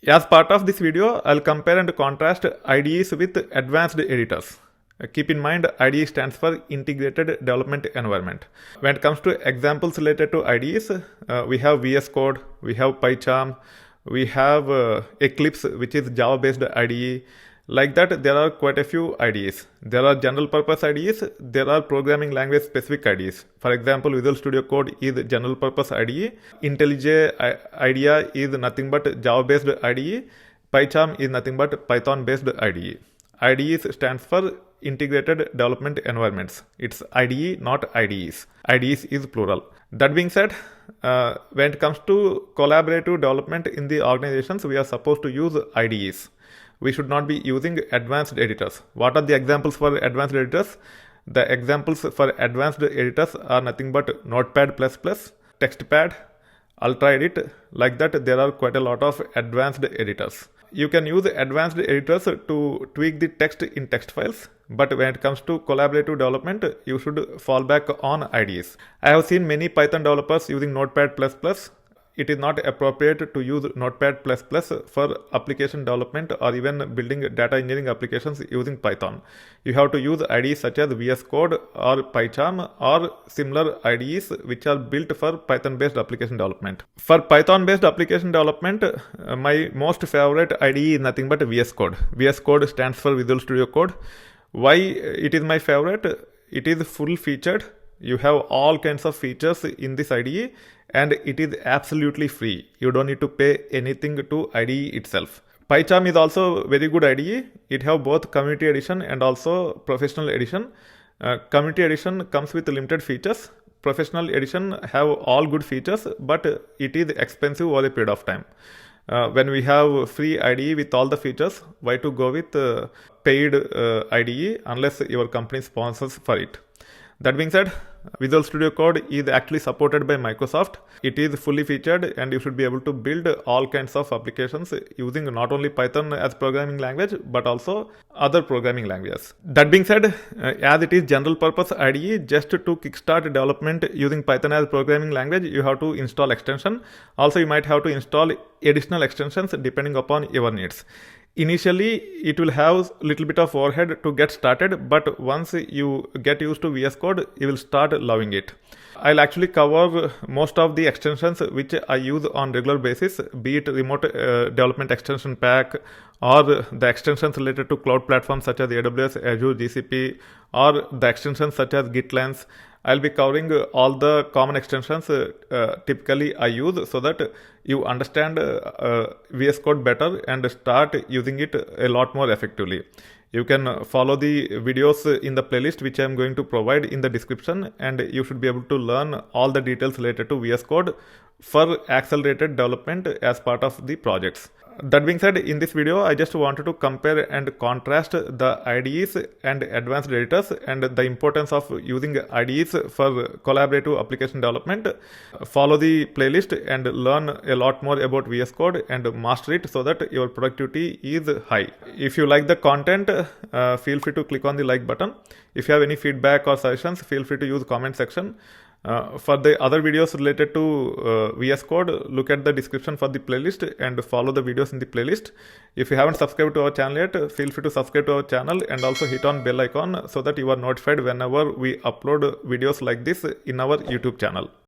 As part of this video, I'll compare and contrast IDEs with advanced editors. Keep in mind, IDE stands for Integrated Development Environment. When it comes to examples related to IDEs, we have vscode, we have PyCharm, we have Eclipse, which is Java-based IDE. Like that, there are quite a few IDEs. There are general purpose IDEs, there are programming language specific IDEs. For example, Visual Studio Code is general purpose IDE, IntelliJ IDEA is nothing but Java-based IDE, PyCharm is nothing but Python-based IDE. IDEs stands for Integrated Development Environments. It's IDE, not IDEs. IDEs is plural. That being said, when it comes to collaborative development in the organizations, we are supposed to use IDEs. We should not be using advanced editors. What are the examples for advanced editors? The examples for advanced editors are nothing but Notepad++, TextPad, UltraEdit. Like that, there are quite a lot of advanced editors. You can use advanced editors to tweak the text in text files, but when it comes to collaborative development, you should fall back on IDEs. I have seen many Python developers using Notepad++. It is not appropriate to use Notepad++ for application development or even building data engineering applications using Python. You have to use IDEs such as vscode or PyCharm or similar IDEs which are built for Python-based application development. For Python-based application development, my most favorite IDE is nothing but vscode. vscode stands for Visual Studio Code. Why it is my favorite? It is full featured. You have all kinds of features in this IDE and it is absolutely free. You don't need to pay anything to IDE itself. PyCharm is also very good IDE. It have both Community Edition and also Professional Edition. Community Edition comes with limited features. Professional Edition have all good features, but it is expensive over a period of time. When we have free IDE with all the features, why to go with paid IDE unless your company sponsors for it? That being said, Visual Studio Code is actually supported by Microsoft. It is fully featured and you should be able to build all kinds of applications using not only Python as programming language but also other programming languages. That being said, as it is general purpose IDE, just to kickstart development using Python as programming language, you have to install extension. Also, you might have to install additional extensions depending upon your needs. Initially, it will have a little bit of overhead to get started, but once you get used to VS Code, you will start loving it. I'll actually cover most of the extensions which I use on regular basis, be it remote development extension pack or the extensions related to cloud platforms such as AWS, Azure, GCP, or the extensions such as GitLens. I'll be covering all the common extensions typically I use so that you understand VS Code better and start using it a lot more effectively. You can follow the videos in the playlist which I am going to provide in the description, and you should be able to learn all the details related to VS Code for accelerated development as part of the projects. That being said, in this video, I just wanted to compare and contrast the IDEs and advanced editors and the importance of using IDEs for collaborative application development. Follow the playlist and learn a lot more about VS Code and master it so that your productivity is high. If you like the content, feel free to click on the like button. If you have any feedback or suggestions, feel free to use comment section. For the other videos related to VS Code, look at the description for the playlist and follow the videos in the playlist. If you haven't subscribed to our channel yet, feel free to subscribe to our channel and also hit on bell icon so that you are notified whenever we upload videos like this in our YouTube channel.